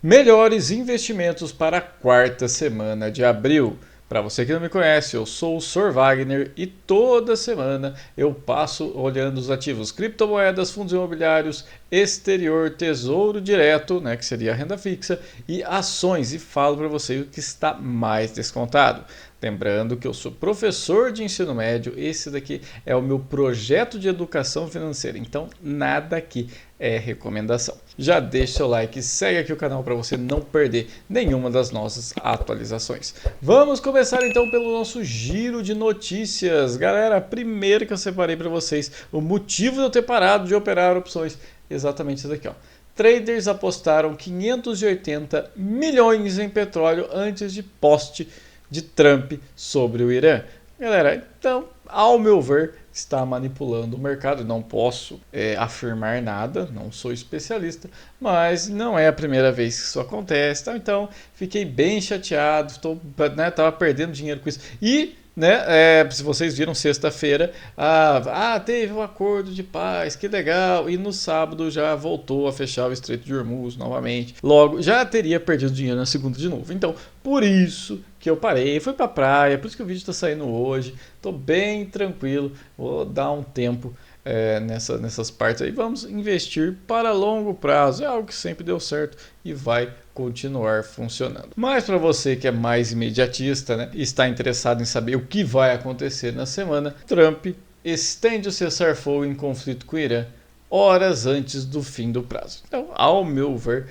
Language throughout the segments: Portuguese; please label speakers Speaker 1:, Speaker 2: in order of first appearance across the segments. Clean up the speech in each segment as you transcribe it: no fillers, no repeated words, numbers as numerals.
Speaker 1: Melhores investimentos para a quarta semana de abril. Para você que não me conhece, eu sou o Sr. Wagner e toda semana eu passo olhando os ativos criptomoedas, fundos imobiliários, exterior, tesouro direto, que seria a renda fixa, e ações e falo para você o que está mais descontado. Lembrando que eu sou professor de ensino médio, esse daqui é o meu projeto de educação financeira, então nada aqui é recomendação. Já deixa seu like e segue aqui o canal para você não perder nenhuma das nossas atualizações. Vamos começar então pelo nosso giro de notícias. Galera, primeiro que eu separei para vocês o motivo de eu ter parado de operar opções, exatamente isso daqui, ó. Traders apostaram 580 milhões em petróleo antes de poste de Trump sobre o Irã. Galera, então, ao meu ver, está manipulando o mercado. Não posso afirmar nada, não sou especialista, mas não é a primeira vez que isso acontece. Tá? Então, fiquei bem chateado, estava perdendo dinheiro com isso. E se vocês viram sexta-feira, teve um acordo de paz, que legal, e no sábado já voltou a fechar o Estreito de Hormuz novamente. Logo, já teria perdido dinheiro na segunda de novo. Então, por isso que eu parei, fui pra praia, por isso que o vídeo está saindo hoje. Tô bem tranquilo, vou dar um tempo nessas partes aí. Vamos investir para longo prazo, é algo que sempre deu certo e vai continuar funcionando. Mas para você que é mais imediatista, e está interessado em saber o que vai acontecer na semana, Trump estende o cessar-fogo em conflito com o Irã horas antes do fim do prazo. Então, ao meu ver,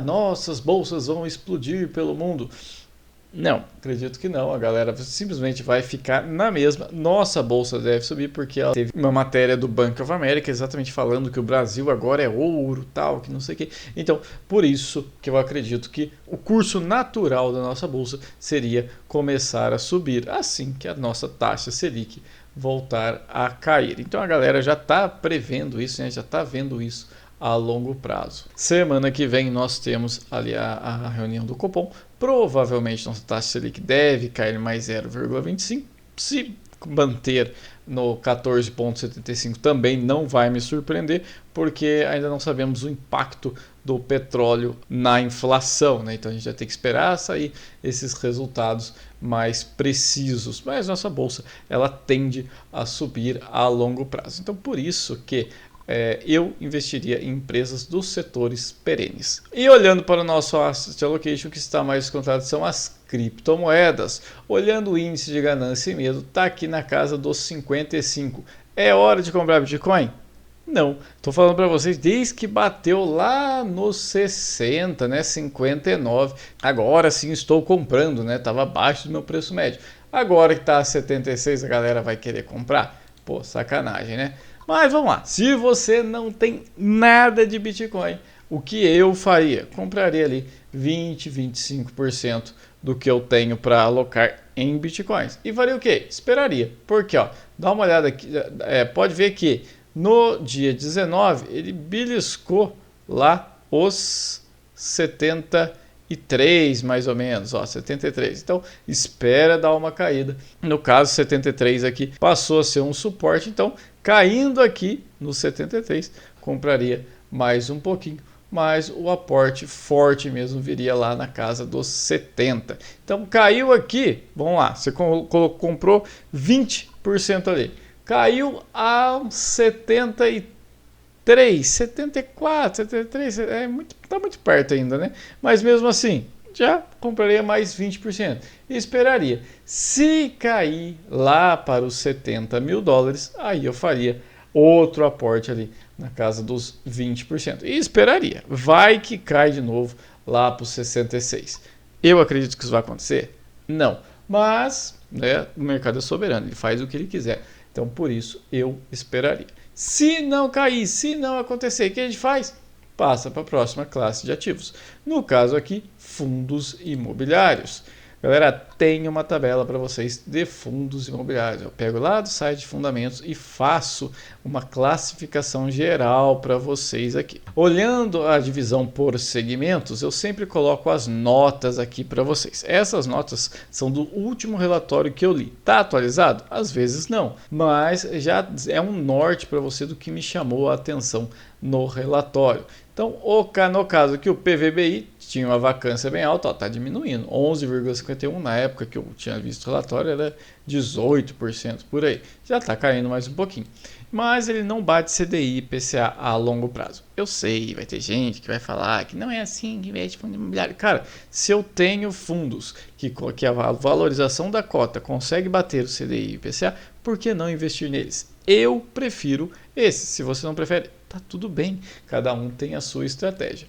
Speaker 1: nossas bolsas vão explodir pelo mundo. Não, acredito que não. A galera simplesmente vai ficar na mesma. Nossa bolsa deve subir porque ela teve uma matéria do Bank of America exatamente falando que o Brasil agora é ouro, tal, que não sei o que. Então, por isso que eu acredito que o curso natural da nossa bolsa seria começar a subir assim que a nossa taxa Selic voltar a cair. Então a galera já está prevendo isso, já está vendo isso a longo prazo. Semana que vem nós temos ali a reunião do Copom. Provavelmente nossa taxa Selic deve cair mais 0,25. Se manter no 14,75 também não vai me surpreender, porque ainda não sabemos o impacto do petróleo na inflação, Então a gente vai ter que esperar sair esses resultados mais precisos. Mas nossa bolsa ela tende a subir a longo prazo. Então por isso que eu investiria em empresas dos setores perenes. E olhando para o nosso Asset Allocation, o que está mais descontado são as criptomoedas. Olhando o índice de ganância e medo, está aqui na casa dos 55. É hora de comprar Bitcoin? Não, estou falando para vocês desde que bateu lá nos 60, 59. Agora sim estou comprando, estava abaixo do meu preço médio. Agora que está a 76, a galera vai querer comprar? Pô, sacanagem, Mas vamos lá, se você não tem nada de Bitcoin, o que eu faria? Compraria ali 20, 25% do que eu tenho para alocar em Bitcoins. E faria o quê? Esperaria. Porque, dá uma olhada aqui, pode ver que no dia 19 ele beliscou lá os 73 mais ou menos, 73. Então espera dar uma caída. No caso 73 aqui passou a ser um suporte, então caindo aqui no 73 compraria mais um pouquinho, mas o aporte forte mesmo viria lá na casa dos 70. Então caiu aqui, vamos lá, você comprou 20% ali, caiu a 73, 74, 73, tá muito perto ainda, Mas mesmo assim, já compraria mais 20% e esperaria. Se cair lá para os 70 mil dólares, aí eu faria outro aporte ali na casa dos 20% e esperaria. Vai que cai de novo lá para os 66. Eu acredito que isso vai acontecer? Não, mas o mercado é soberano, ele faz o que ele quiser. Então por isso eu esperaria. Se não cair, se não acontecer, o que a gente faz? Passa para a próxima classe de ativos. No caso aqui, fundos imobiliários. Galera, tem uma tabela para vocês de fundos imobiliários. Eu pego lá do site de fundamentos e faço uma classificação geral para vocês aqui. Olhando a divisão por segmentos, eu sempre coloco as notas aqui para vocês. Essas notas são do último relatório que eu li. Está atualizado? Às vezes não, mas já é um norte para você do que me chamou a atenção no relatório. Então, no caso que o PVBI tinha uma vacância bem alta, está diminuindo, 11,51%, na época que eu tinha visto o relatório era 18% por aí, já está caindo mais um pouquinho. Mas ele não bate CDI e IPCA a longo prazo. Eu sei, vai ter gente que vai falar que não é assim que investe fundo imobiliário. Cara, se eu tenho fundos que a valorização da cota consegue bater o CDI e IPCA, por que não investir neles? Eu prefiro esse. Se você não prefere, tá tudo bem. Cada um tem a sua estratégia.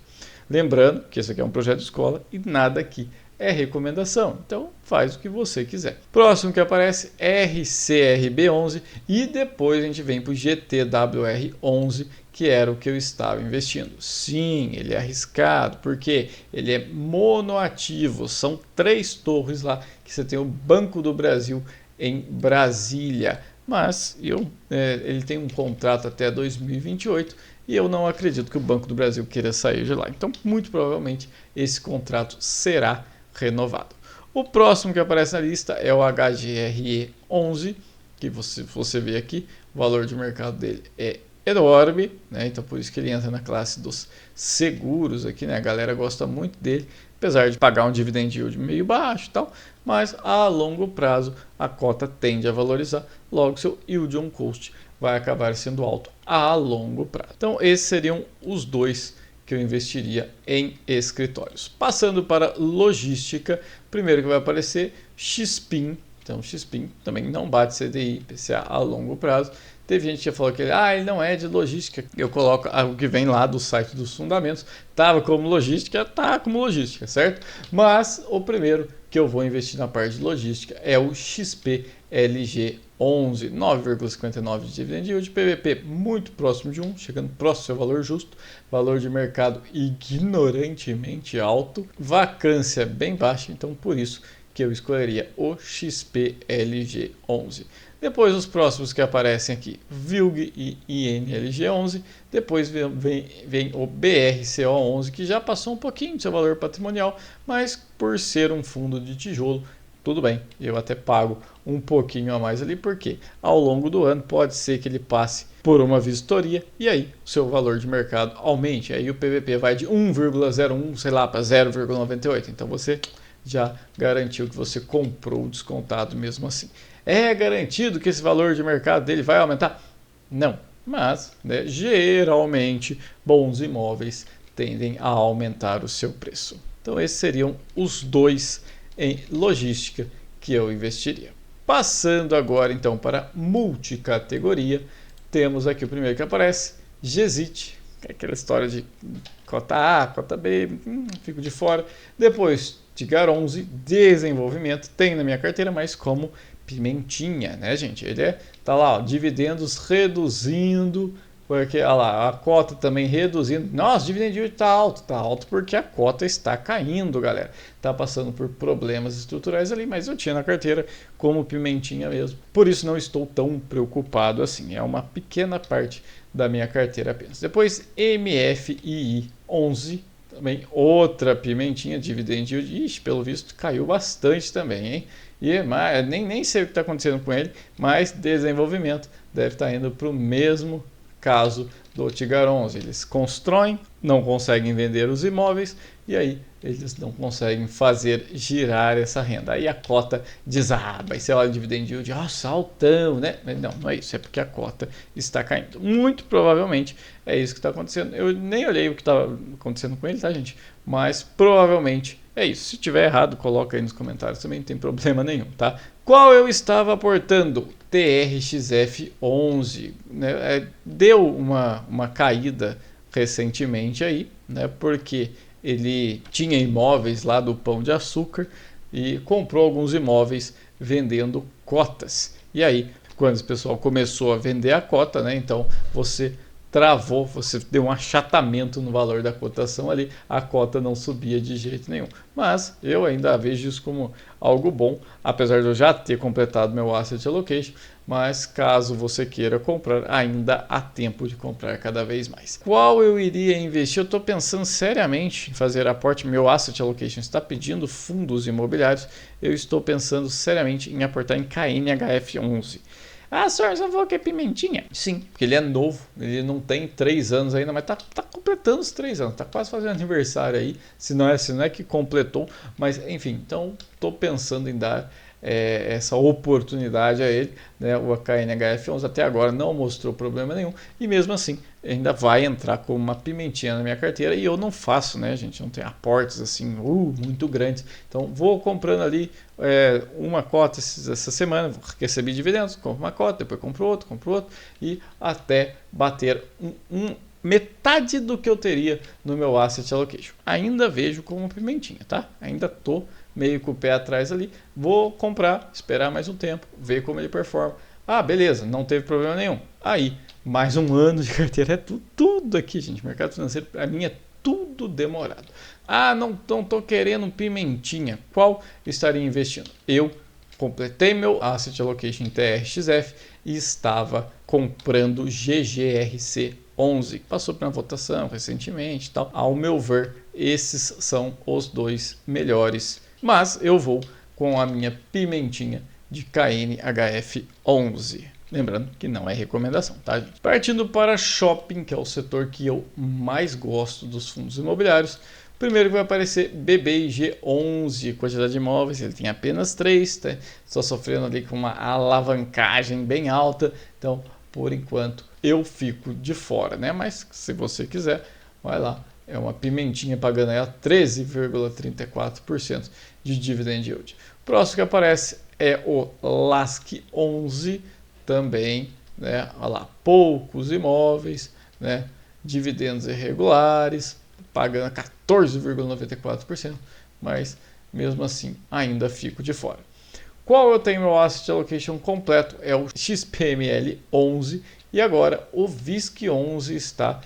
Speaker 1: Lembrando que esse aqui é um projeto de escola e nada aqui é recomendação. Então faz o que você quiser. Próximo que aparece RCRB11 e depois a gente vem para o GTWR11, que era o que eu estava investindo. Sim, ele é arriscado porque ele é monoativo. São 3 torres lá que você tem o Banco do Brasil em Brasília. Mas ele tem um contrato até 2028 e eu não acredito que o Banco do Brasil queira sair de lá. Então, muito provavelmente, esse contrato será renovado. O próximo que aparece na lista é o HGRE11, que você vê aqui, o valor de mercado dele é enorme, né? Então por isso que ele entra na classe dos seguros aqui, né? A galera gosta muito dele, apesar de pagar um dividend yield meio baixo e tal, mas a longo prazo a cota tende a valorizar, logo seu yield on cost vai acabar sendo alto a longo prazo. Então esses seriam os dois que eu investiria em escritórios. Passando para logística, primeiro que vai aparecer XPIN. Então XPIN também não bate CDI, IPCA a longo prazo. Teve gente que falou que ele não é de logística. Eu coloco o que vem lá do site dos fundamentos. Estava como logística, está como logística, certo? Mas o primeiro que eu vou investir na parte de logística é o XPLG11, 9,59 de dividend yield, PVP muito próximo de 1, chegando próximo ao seu valor justo, valor de mercado ignorantemente alto, vacância bem baixa, então por isso que eu escolheria o XPLG11. Depois os próximos que aparecem aqui, VILG e INLG11. Depois vem o BRCO11, que já passou um pouquinho do seu valor patrimonial, mas por ser um fundo de tijolo, tudo bem, eu até pago um pouquinho a mais ali, porque ao longo do ano pode ser que ele passe por uma vistoria e aí o seu valor de mercado aumente. Aí o PVP vai de 1,01, sei lá, para 0,98. Então você já garantiu que você comprou descontado mesmo assim. É garantido que esse valor de mercado dele vai aumentar? Não, mas geralmente bons imóveis tendem a aumentar o seu preço. Então esses seriam os dois em logística que eu investiria. Passando agora então para multicategoria, temos aqui o primeiro que aparece, GZIT, que é aquela história de cota A, cota B, fico de fora. Depois Tigar 11, desenvolvimento, tem na minha carteira, mas como pimentinha, né, gente? Ele tá lá, ó, dividendos reduzindo, porque olha lá, a cota também reduzindo. Nossa, dividend yield tá alto porque a cota está caindo, galera. Tá passando por problemas estruturais ali, mas eu tinha na carteira como pimentinha mesmo. Por isso não estou tão preocupado assim. É uma pequena parte da minha carteira apenas. Depois MFII 11, também outra pimentinha, dividend yield, ixi, pelo visto caiu bastante também, hein? E nem sei o que está acontecendo com ele, mas desenvolvimento deve estar indo para o mesmo caso do Tigar 11. Eles constroem, não conseguem vender os imóveis e aí eles não conseguem fazer girar essa renda. Aí a cota desaba, aí você olha o dividend yield, saltão, né? Não é isso, é porque a cota está caindo. Muito provavelmente é isso que está acontecendo. Eu nem olhei o que estava acontecendo com ele, tá, gente? Mas provavelmente é isso. Se tiver errado, coloca aí nos comentários também, não tem problema nenhum, tá? Qual eu estava aportando? TRXF11, né? Deu uma caída recentemente aí, né? Porque ele tinha imóveis lá do Pão de Açúcar e comprou alguns imóveis vendendo cotas. E aí, quando o pessoal começou a vender a cota, né? Então você travou, você deu um achatamento no valor da cotação ali, a cota não subia de jeito nenhum. Mas eu ainda vejo isso como algo bom, apesar de eu já ter completado meu asset allocation, mas caso você queira comprar, ainda há tempo de comprar cada vez mais. Qual eu iria investir? Eu estou pensando seriamente em fazer aporte, meu asset allocation está pedindo fundos imobiliários, eu estou pensando seriamente em aportar em KNHF11. Ah, senhor, você falou que é pimentinha? Sim, porque ele é novo, ele não tem 3 anos ainda, mas tá completando os 3 anos, tá quase fazendo aniversário aí, se não é que completou, mas enfim, então tô pensando em dar essa oportunidade a ele, né? O KNHF11 até agora não mostrou problema nenhum e mesmo assim ainda vai entrar com uma pimentinha na minha carteira e eu não faço, né, gente? Não tem aportes assim muito grandes, então vou comprando ali uma cota essa semana, recebi dividendos, compro uma cota, depois compro outro e até bater metade do que eu teria no meu asset allocation. Ainda vejo como pimentinha, tá? Ainda tô meio com o pé atrás ali, vou comprar, esperar mais um tempo, ver como ele performa. Ah, beleza, não teve problema nenhum. Aí, mais um ano de carteira, é tudo aqui, gente. Mercado financeiro, para mim, é tudo demorado. Ah, não tô querendo pimentinha. Qual estaria investindo? Eu completei meu Asset Allocation em TRXF e estava comprando GGRC 11. Passou por uma votação recentemente e tal. Ao meu ver, esses são os dois melhores. Mas eu vou com a minha pimentinha de KNHF 11. Lembrando que não é recomendação, tá, gente? Partindo para shopping, que é o setor que eu mais gosto dos fundos imobiliários. Primeiro que vai aparecer BBIG11, quantidade de imóveis, ele tem apenas 3, tá? Só sofrendo ali com uma alavancagem bem alta, então por enquanto eu fico de fora, né? Mas se você quiser, vai lá, é uma pimentinha pagando aí a 13,34% de dividend yield. O próximo que aparece é o LASC11, também, né? Olha lá, poucos imóveis, né? Dividendos irregulares, pagando 14,94%, mas mesmo assim ainda fico de fora. Qual eu tenho meu asset allocation completo é o XPML 11 e agora o VISC 11 está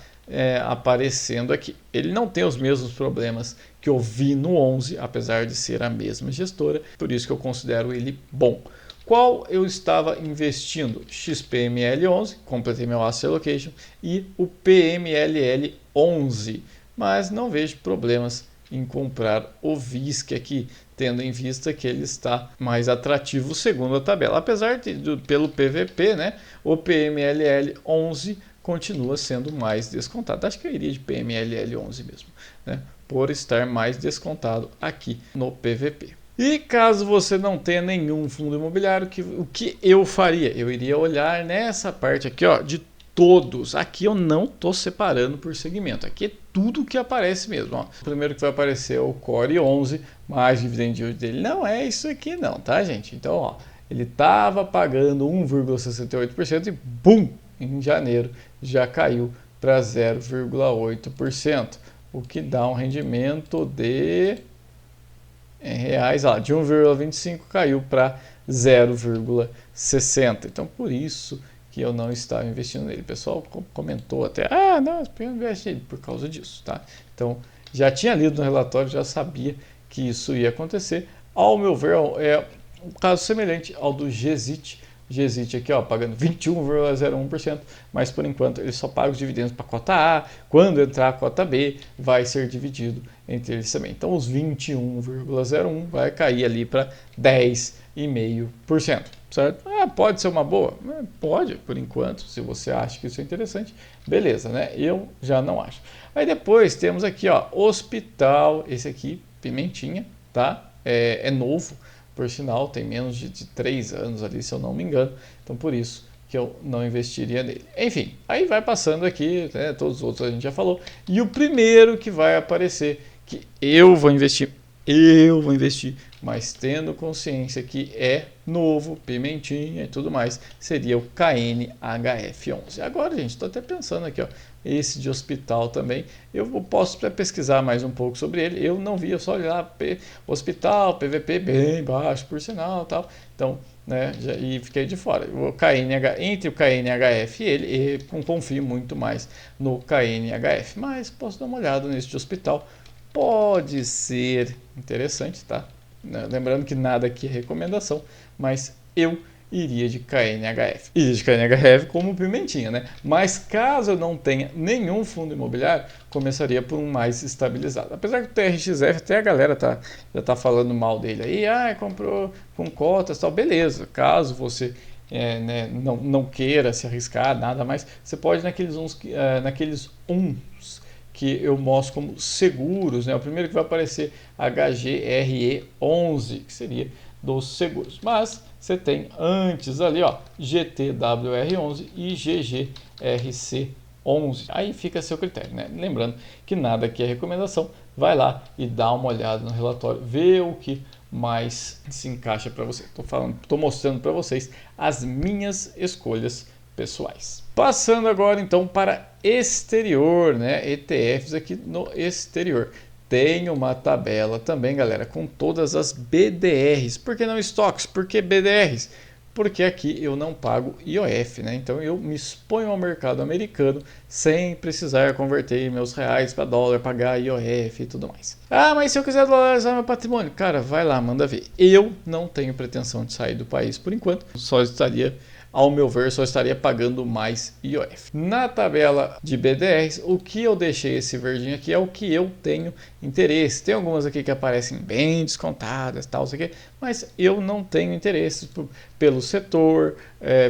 Speaker 1: aparecendo aqui. Ele não tem os mesmos problemas que eu vi no 11, apesar de ser a mesma gestora, por isso que eu considero ele bom. Qual eu estava investindo? XPML 11, completei meu asset allocation, e o PMLL 11. Mas não vejo problemas em comprar o VISC aqui, tendo em vista que ele está mais atrativo segundo a tabela. Apesar pelo PVP, né, o PMLL 11 continua sendo mais descontado. Acho que eu iria de PMLL 11 mesmo, né, por estar mais descontado aqui no PVP. E caso você não tenha nenhum fundo imobiliário, o que eu faria? Eu iria olhar nessa parte aqui, ó, de todos. Aqui eu não estou separando por segmento. Aqui é tudo que aparece mesmo. Ó. O primeiro que vai aparecer é o Core 11, mas o dividend yield dele não é isso aqui não, tá, gente? Então, ó, ele estava pagando 1,68% e bum, em janeiro já caiu para 0,8%, o que dá um rendimento de reais, ó, de 1,25 caiu para 0,60. Então, por isso que eu não estava investindo nele. O pessoal comentou até, não, eu investi nele por causa disso, tá? Então, já tinha lido no relatório, já sabia que isso ia acontecer. Ao meu ver, é um caso semelhante ao do GZIT. GZIT aqui, ó, pagando 21,01%, mas por enquanto ele só paga os dividendos para a cota A. Quando entrar a cota B, vai ser dividido entre eles também. Então, os 21,01 vai cair ali para 10,5%. Certo? Pode ser uma boa? Pode, por enquanto, se você acha que isso é interessante, beleza, né? Eu já não acho. Aí depois temos aqui, ó, Hospital, esse aqui, pimentinha, tá? É novo, por sinal, tem menos de 3 anos ali, se eu não me engano, então por isso que eu não investiria nele. Enfim, aí vai passando aqui, né, todos os outros a gente já falou, e o primeiro que vai aparecer, que eu vou investir, mas tendo consciência que é novo, pimentinha e tudo mais, seria o KNHF11. Agora, gente, estou até pensando aqui, ó, esse de hospital também, eu posso pesquisar mais um pouco sobre ele, eu não vi, eu só olhei lá, hospital, PVP bem baixo, por sinal, tal, então, né, e fiquei de fora. Entre o KNHF e ele, eu confio muito mais no KNHF, mas posso dar uma olhada nesse de hospital, pode ser interessante, tá? Lembrando que nada aqui é recomendação, mas eu iria de KNHF. Iria de KNHF como pimentinha, né? Mas caso eu não tenha nenhum fundo imobiliário, começaria por um mais estabilizado. Apesar que o TRXF, até a galera já tá falando mal dele aí, comprou com cotas e tal, beleza. Caso você né, não queira se arriscar, nada mais, você pode naqueles uns que eu mostro como seguros, né? O primeiro que vai aparecer HGRE11, que seria dos seguros. Mas você tem antes ali, ó, GTWR11 e GGRC11. Aí fica a seu critério, né? Lembrando que nada aqui é recomendação. Vai lá e dá uma olhada no relatório, vê o que mais se encaixa para você. Tô mostrando para vocês as minhas escolhas pessoais. Passando agora então para exterior, né? ETFs aqui no exterior. Tem uma tabela também, galera, com todas as BDRs. Por que não estoques? Por que BDRs? Porque aqui eu não pago IOF, né? Então eu me exponho ao mercado americano sem precisar converter meus reais para dólar, pagar IOF e tudo mais. Ah, mas se eu quiser dolarizar meu patrimônio, cara, vai lá, manda ver. Eu não tenho pretensão de sair do país por enquanto, ao meu ver, só estaria pagando mais IOF. Na tabela de BDRs, o que eu deixei esse verdinho aqui é o que eu tenho interesse. Tem algumas aqui que aparecem bem descontadas, tal, sei que, mas eu não tenho interesse pelo setor,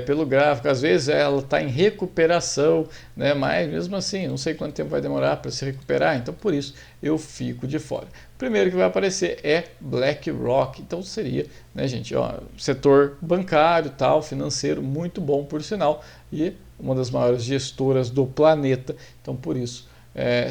Speaker 1: pelo gráfico. Às vezes ela está em recuperação, né? Mas mesmo assim, não sei quanto tempo vai demorar para se recuperar, então por isso eu fico de fora. O primeiro que vai aparecer é BlackRock, então seria, né, gente, ó, setor bancário, tal, financeiro, muito bom por sinal, e uma das maiores gestoras do planeta, então por isso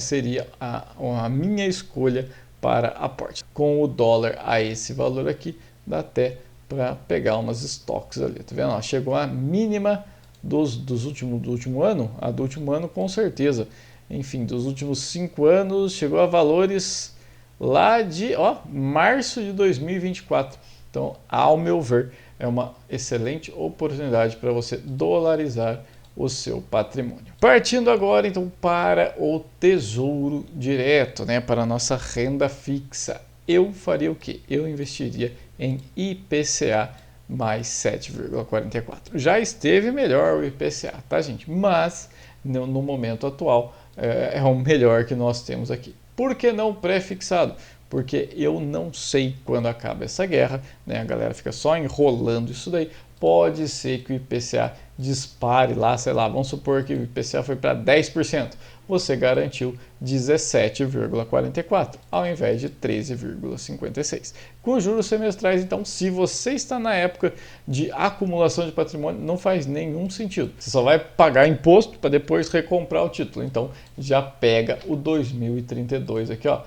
Speaker 1: seria a minha escolha para aporte. Com o dólar a esse valor aqui, dá até para pegar umas estoques ali, tá vendo? Ó, chegou a mínima do último ano, a do último ano com certeza, enfim, dos últimos 5 anos chegou a valores lá de março de 2024. Então, ao meu ver, é uma excelente oportunidade para você dolarizar o seu patrimônio. Partindo agora então para o Tesouro Direto, né, para a nossa renda fixa. Eu faria o quê? Eu investiria em IPCA mais 7,44. Já esteve melhor o IPCA, tá, gente? Mas no momento atual é o melhor que nós temos aqui. Por que não pré-fixado? Porque eu não sei quando acaba essa guerra, né? A galera fica só enrolando isso daí. Pode ser que o IPCA dispare lá, sei lá, vamos supor que o IPCA foi para 10%. Você garantiu 17,44 ao invés de 13,56. Com juros semestrais, então, se você está na época de acumulação de patrimônio, não faz nenhum sentido. Você só vai pagar imposto para depois recomprar o título. Então, já pega o 2032 aqui, ó,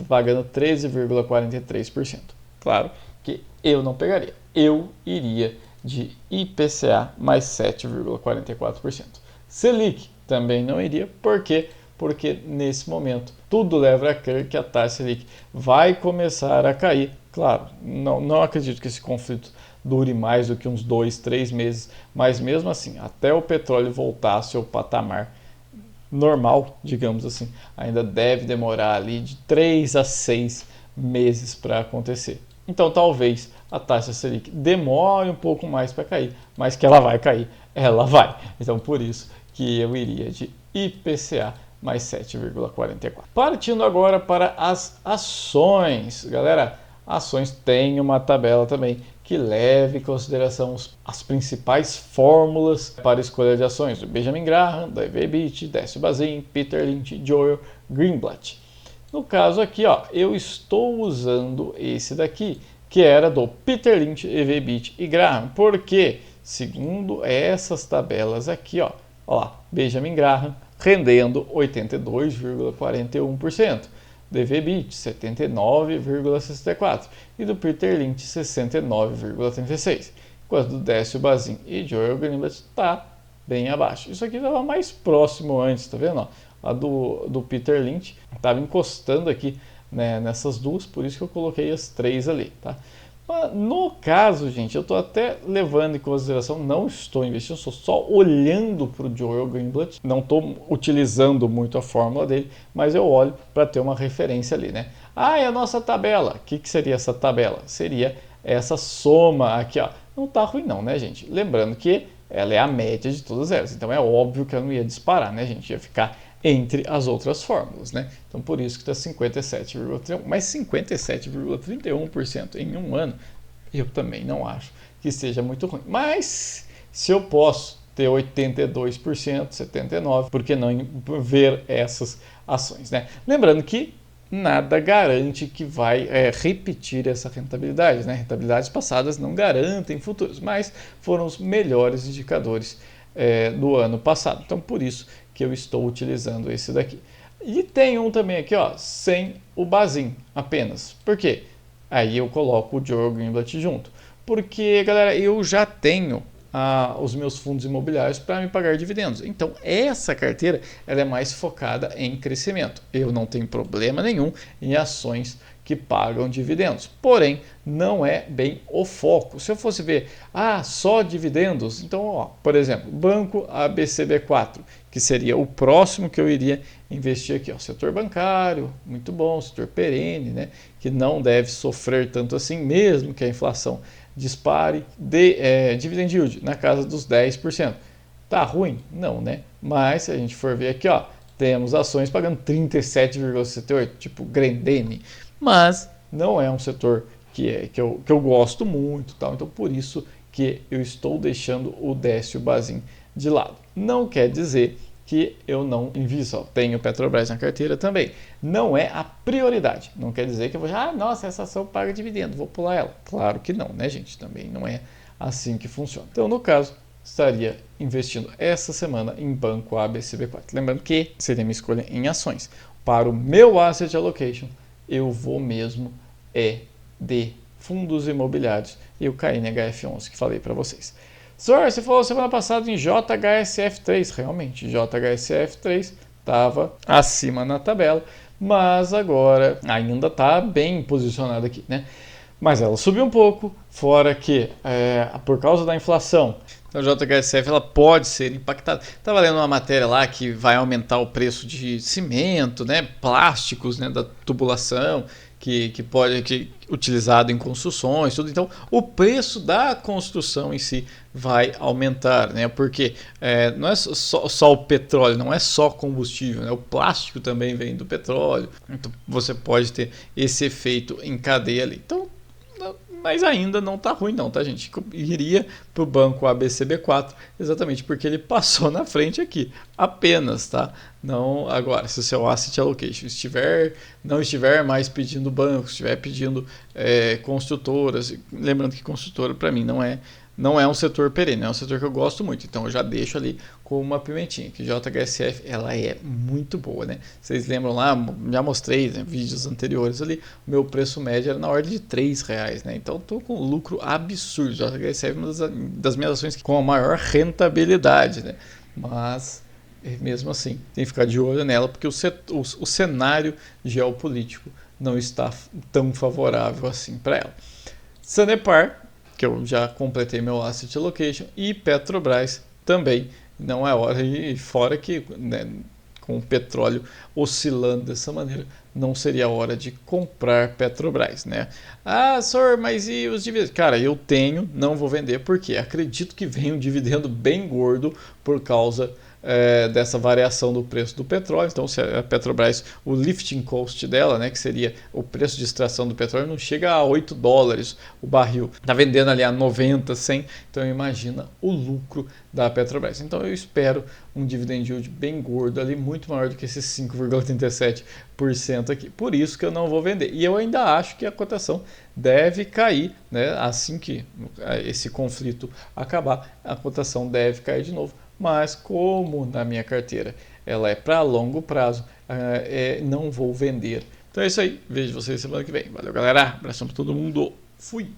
Speaker 1: pagando 13,43%. Claro que eu não pegaria. Eu iria de IPCA mais 7,44%. Selic também não iria, por quê? Porque nesse momento tudo leva a crer que a taxa Selic vai começar a cair. Claro, não acredito que esse conflito dure mais do que uns 2, 3 meses, mas mesmo assim, até o petróleo voltar ao seu patamar normal, digamos assim, ainda deve demorar ali de 3 a 6 meses para acontecer. Então talvez a taxa Selic demore um pouco mais para cair, mas que ela vai cair, ela vai. Então por isso que eu iria de IPCA mais 7,44. Partindo agora para as ações. Galera, ações tem uma tabela também que leva em consideração as principais fórmulas para escolha de ações do Benjamin Graham, da EVBIT, Décio Bazin, Peter Lynch, Joel Greenblatt. No caso aqui, ó, eu estou usando esse daqui, que era do Peter Lynch, EVBIT e Graham, porque, segundo essas tabelas aqui, ó lá, Benjamin Graham rendendo 82,41%, do EVBIT 79,64% e do Peter Lynch 69,36%, enquanto do Décio Bazin e Joel Greenblatt está bem abaixo. Isso aqui estava mais próximo antes, tá vendo? Ó? A do Peter Lynch estava encostando aqui, né, nessas duas, por isso que eu coloquei as 3 ali, tá? Mas no caso, gente, eu estou até levando em consideração, não estou investindo, estou só olhando para o Joel Greenblatt, não estou utilizando muito a fórmula dele, mas eu olho para ter uma referência ali, né? Ah, é a nossa tabela. O que seria essa tabela? Seria essa soma aqui, ó. Não tá ruim não, né, gente? Lembrando que ela é a média de todas elas, então é óbvio que ela não ia disparar, né, gente? Ia ficar entre as outras fórmulas, né? Então por isso que está 57,31%, mas 57,31% em um ano, eu também não acho que seja muito ruim. Mas Se eu posso ter 82%, 79%, por que não ver essas ações, né? Lembrando que nada garante que vai repetir essa rentabilidade, né? Rentabilidades passadas não garantem futuros, mas foram os melhores indicadores do ano passado. Então, por isso que eu estou utilizando esse daqui. E tem um também aqui, ó, sem o Bazin apenas. Por quê? Aí eu coloco o Joe Greenblatt junto. Porque, galera, eu já tenho os meus fundos imobiliários para me pagar dividendos. Então, essa carteira ela é mais focada em crescimento. Eu não tenho problema nenhum em ações que pagam dividendos. Porém, não é bem o foco. Se eu fosse ver, só dividendos, então, ó, por exemplo, Banco ABCB4, que seria o próximo que eu iria investir aqui. Ó, setor bancário, muito bom, setor perene, né, que não deve sofrer tanto assim, mesmo que a inflação dispare. Dividend yield na casa dos 10%. Tá ruim? Não, né? Mas se a gente for ver aqui, ó, temos ações pagando 37,68, tipo Grendene, mas não é um setor que eu gosto muito, tal. Então por isso que eu estou deixando o Décio Bazin de lado. Não quer dizer que eu não invisto. Tenho Petrobras na carteira também. Não é a prioridade. Não quer dizer que eu vou, nossa, essa ação paga dividendo, vou pular ela. Claro que não, né, gente? Também não é assim que funciona. Então, no caso, estaria investindo essa semana em Banco ABCB4. Lembrando que seria minha escolha em ações. Para o meu asset allocation, eu vou mesmo de fundos imobiliários e o KNHF11 que falei para vocês. Senhor, você falou semana passada em JHSF3. Realmente, JHSF3 estava acima na tabela, mas agora ainda está bem posicionado aqui, né? Mas ela subiu um pouco, fora que por causa da inflação, a JHSF ela pode ser impactada. Estava lendo uma matéria lá que vai aumentar o preço de cimento, né, plásticos, né, da tubulação, que pode utilizado em construções, tudo. Então, o preço da construção em si vai aumentar, né? Porque não é só o petróleo, não é só combustível, né? O plástico também vem do petróleo. Então, você pode ter esse efeito em cadeia ali. Então, mas ainda não está ruim não, tá, gente? Iria para o banco ABCB4 exatamente porque ele passou na frente aqui, apenas, tá? Não agora, se o seu asset allocation não estiver mais pedindo banco, estiver pedindo construtoras, lembrando que construtora para mim não é um setor perene, é um setor que eu gosto muito, então eu já deixo ali com uma pimentinha, que JHSF ela é muito boa, né? Vocês lembram lá, já mostrei, né, vídeos anteriores ali, o meu preço médio era na ordem de R$3, né? Então estou com lucro absurdo. JHSF é uma das minhas ações com a maior rentabilidade, né? Mas mesmo assim, tem que ficar de olho nela, porque o cenário geopolítico não está tão favorável assim para ela. Sanepar, que eu já completei meu asset allocation, e Petrobras também não é hora, e fora que, né, com o petróleo oscilando dessa maneira, não seria hora de comprar Petrobras, né? Senhor, mas e os dividendos? Cara, eu tenho, não vou vender, porque acredito que vem um dividendo bem gordo por causa dessa variação do preço do petróleo. Então, se a Petrobras, o lifting cost dela, né, que seria o preço de extração do petróleo, não chega a $8 o barril. Está vendendo ali a 90, 100. Então, imagina o lucro da Petrobras. Então, eu espero um dividend yield bem gordo ali, muito maior do que esses 5,37% aqui. Por isso que eu não vou vender. E eu ainda acho que a cotação deve cair, né? Assim que esse conflito acabar, a cotação deve cair de novo. Mas como na minha carteira ela é para longo prazo, não vou vender. Então é isso aí. Vejo vocês semana que vem. Valeu, galera. Abração para todo mundo. Fui!